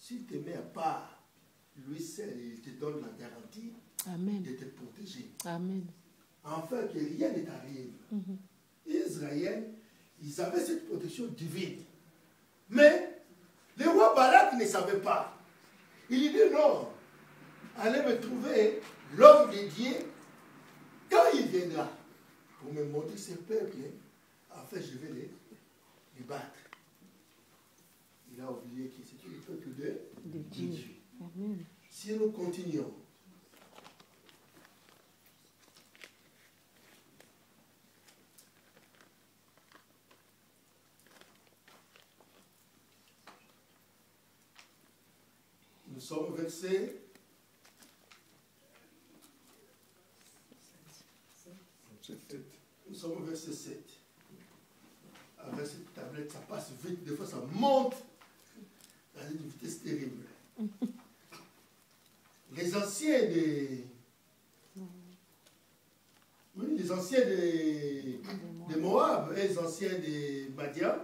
s'il te met à part, lui seul, il te donne la garantie de te protéger. Amen. Enfin, que rien ne t'arrive. Israël, ils avaient cette protection divine. Mais le roi Balak ne savait pas. Il lui dit non, allez me trouver l'homme de Dieu quand il viendra pour me montrer ce peuple. Enfin, je vais les battre. Il a oublié que c'était le peuple de Dieu. Amen. Si nous continuons, nous sommes au verset 7. Nous sommes au verset 7. Avec cette tablette, ça passe vite, des fois ça monte à une vitesse terrible. Les anciens de Moab et les anciens de Madian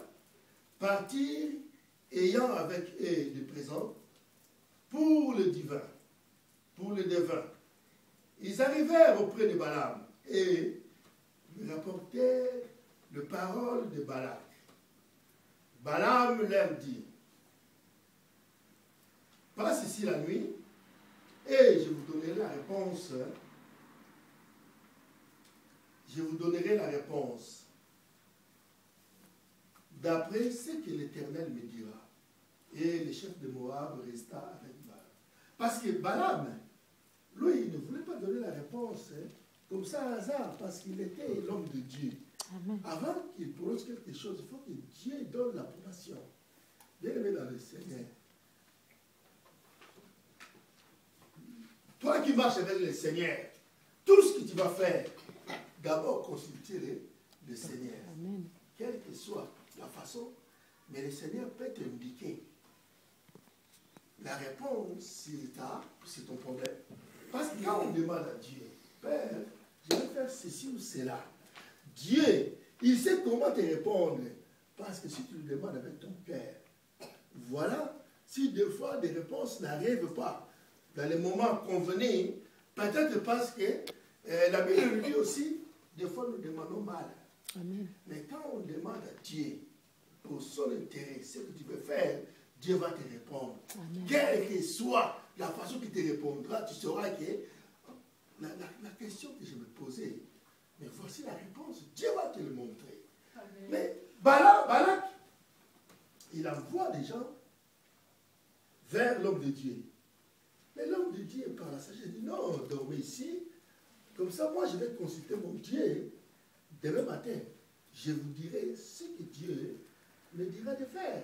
partirent ayant avec eux des présents pour le divin, pour le devin. Ils arrivèrent auprès de Balaam et lui rapportèrent les paroles de Balak. Balaam leur dit, passe ici la nuit et je vous donnerai la réponse. Je vous donnerai la réponse d'après ce que l'Éternel me dira. Et le chef de Moab resta avec Balaam. Parce que Balaam, lui, il ne voulait pas donner la réponse comme ça à hasard, parce qu'il était l'homme de Dieu. Amen. Avant qu'il prononce quelque chose, il faut que Dieu donne l'approbation. Bien-aimé dans le Seigneur. Toi qui marches avec le Seigneur, tout ce que tu vas faire, d'abord consulter le Seigneur. Amen. Quelle que soit la façon, mais le Seigneur peut t'indiquer la réponse c'est ton problème. Parce que quand on demande à Dieu, Père, je vais faire ceci ou cela, Dieu, il sait comment te répondre. Parce que si tu le demandes avec ton cœur, voilà, si des fois des réponses n'arrivent pas dans les moments convenus, peut-être parce que la Bible nous dit aussi, des fois nous demandons mal. Amen. Mais quand on demande à Dieu pour son intérêt, ce que tu veux faire, Dieu va te répondre. Amen. Quelle que soit la façon qu'il te répondra, tu sauras que la question que je me posais, mais voici la réponse. Dieu va te le montrer. Amen. Mais Balak, il envoie des gens vers l'homme de Dieu. Mais l'homme de Dieu, par la sagesse, dit non, dormez ici. Comme ça, moi, je vais consulter mon Dieu demain matin. Je vous dirai ce que Dieu me dira de faire.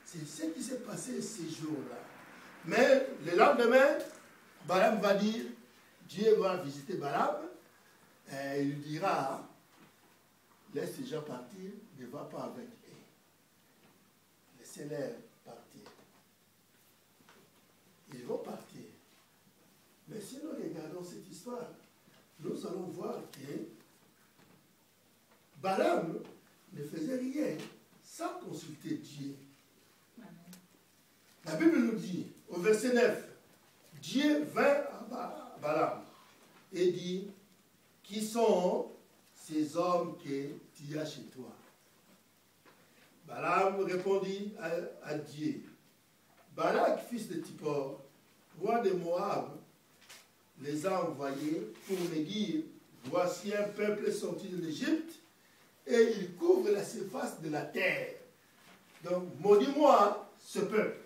C'est ce qui s'est passé ces jours-là. Mais le lendemain, Balaam va dire, Dieu va visiter Balaam, et il lui dira, laisse ces gens partir, ne va pas avec eux. Laissez-les partir. Ils vont partir. Mais si nous regardons cette histoire, nous allons voir que Balaam ne faisait rien sans consulter Dieu. La Bible nous dit, au verset 9, Dieu vint à Balaam et dit, qui sont ces hommes que tu as chez toi? Balaam répondit à Dieu, Balak, fils de Tippor, roi de Moab, les a envoyés pour me dire, voici un peuple sorti de l'Égypte et il couvre la surface de la terre. Donc, maudis-moi ce peuple.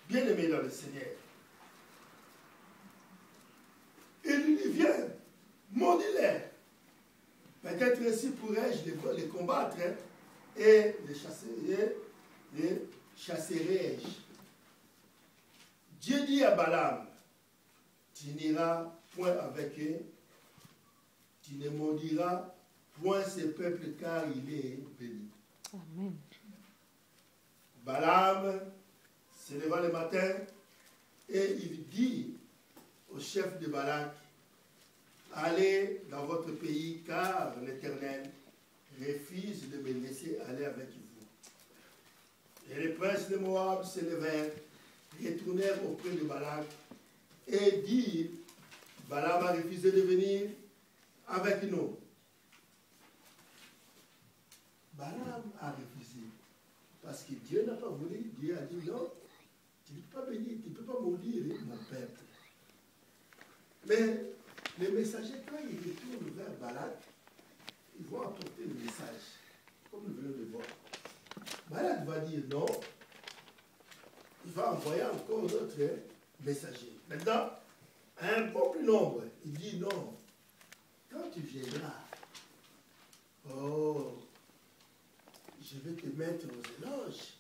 Bien-aimé dans le Seigneur. Il lui dit, viens, maudis-les. Peut-être ainsi pourrais-je les combattre et les chasserai-je. Dieu dit à Balaam, tu n'iras point avec eux, tu ne maudiras point ce peuple car il est béni. Amen. Balaam se leva le matin et il dit au chef de Balak, allez dans votre pays car l'Éternel refuse de me laisser aller avec vous. Et les princes de Moab se levèrent retournèrent auprès de Balak et dirent, Balaam a refusé de venir avec nous. Balaam a refusé. Parce que Dieu n'a pas voulu. Dieu a dit non, tu ne peux pas venir, tu ne peux pas maudire mon peuple. Mais les messagers, quand ils retournent vers Balak, ils vont apporter le message, comme nous venons de voir. Balak va dire non, il va envoyer encore d'autres messagers. Maintenant, un bon plus nombre, il dit non, quand tu viendras, oh, je vais te mettre aux éloges,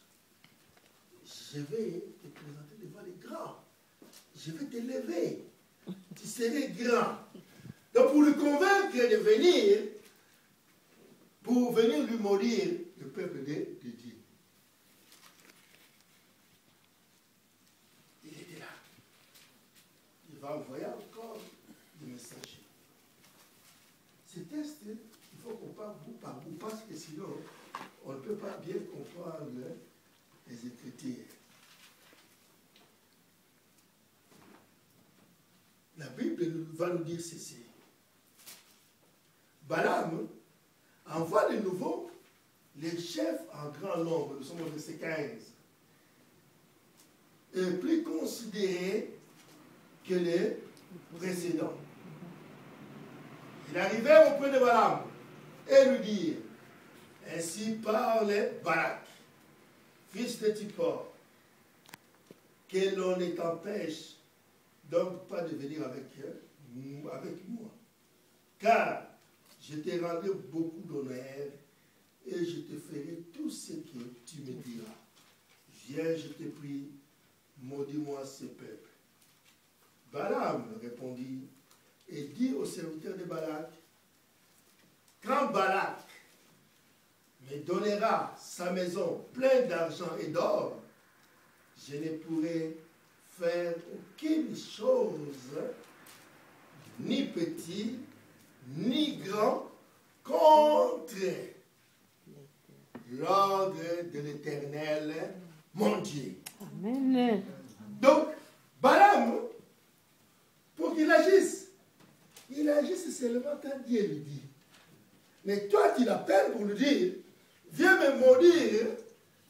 je vais te présenter devant les grands, je vais t'élever, tu serais grand. Donc pour le convaincre de venir, pour venir lui maudire le peuple de Dieu. Il était là. Il va envoyer encore des messagers. Ces tests, il faut qu'on parle bout par bout, parce que sinon, on ne peut pas bien comprendre les Écritures. La Bible va nous dire ceci. Balaam envoie de nouveau les chefs en grand nombre, nous sommes au verset 15, et plus considérés que les précédents. Ils arrivèrent auprès de Balaam et lui dirent, ainsi parle Balak, fils de Zippor, que l'on ne t'empêche donc pas de venir avec moi, car je t'ai rendu beaucoup d'honneur et je te ferai tout ce que tu me diras. Viens, je te prie, maudis-moi ce peuple. Balaam répondit et dit aux serviteurs de Balak, quand Balak me donnera sa maison pleine d'argent et d'or, je ne pourrai faire aucune chose, ni petit, ni grand, contre l'ordre de l'Éternel, mon Dieu. Amen. Donc, Balaam, pour qu'il agisse, il agisse seulement quand Dieu lui dit. Mais toi, tu l'appelles pour lui dire, viens me maudire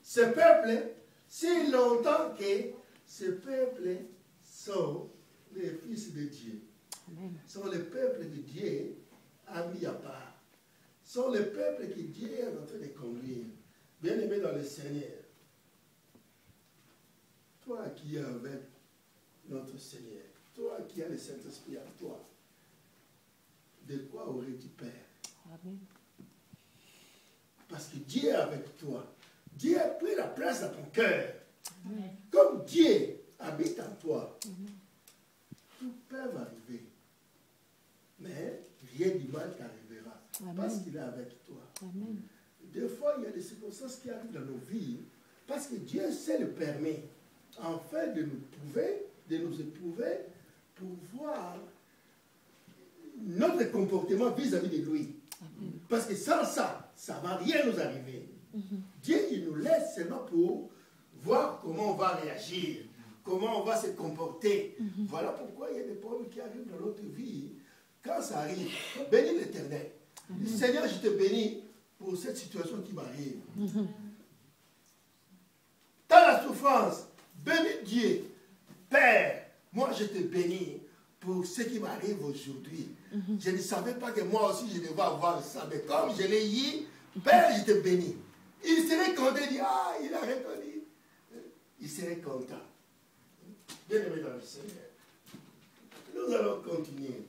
ce peuple, si longtemps que ce peuple sont les fils de Dieu. Amen. Sont les peuples que Dieu a mis à part. Sont les peuples que Dieu est en train de conduire. Bien-aimé dans le Seigneur, toi qui es avec notre Seigneur, toi qui as le Saint-Esprit en toi, de quoi aurais-tu peur? Amen. Parce que Dieu est avec toi. Dieu a pris la place dans ton cœur. Amen. Comme Dieu habite en toi, Amen. tout peut arriver. Mais rien du mal t'arrivera. Amen. Parce qu'il est avec toi. Amen. Des fois, il y a des circonstances qui arrivent dans nos vies parce que Dieu sait le permet, afin de nous éprouver pour voir notre comportement vis-à-vis de lui. Amen. Parce que sans ça, ça ne va rien nous arriver. Dieu, il nous laisse seulement pour voir comment on va réagir, comment on va se comporter. Voilà pourquoi il y a des problèmes qui arrivent dans notre vie. Quand ça arrive, bénis l'Éternel. Seigneur, je te bénis pour cette situation qui m'arrive. Dans la souffrance, bénis Dieu. Père, moi je te bénis pour ce qui m'arrive aujourd'hui. Je ne savais pas que moi aussi je devais avoir ça, mais comme je l'ai eu, Père, je te bénis. Il serait content, il dit, ah, il a répondu. Il serait content. Bien-aimé dans le Seigneur, nous allons continuer.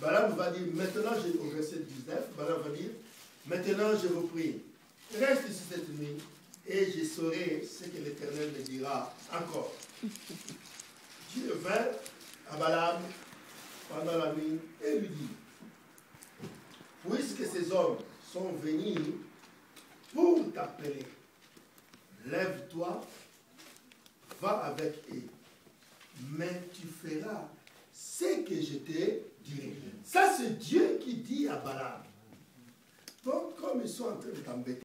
Balaam va dire, maintenant, au verset 19, Balaam va dire, maintenant je vous prie, reste ici cette nuit, et je saurai ce que l'Éternel me dira encore. Dieu vint à Balaam pendant la nuit et lui dit, puisque ces hommes sont venus pour t'appeler, lève-toi, va avec eux, mais tu feras ce que je te dirai. Ça, c'est Dieu qui dit à Balaam. Donc, comme ils sont en train de t'embêter,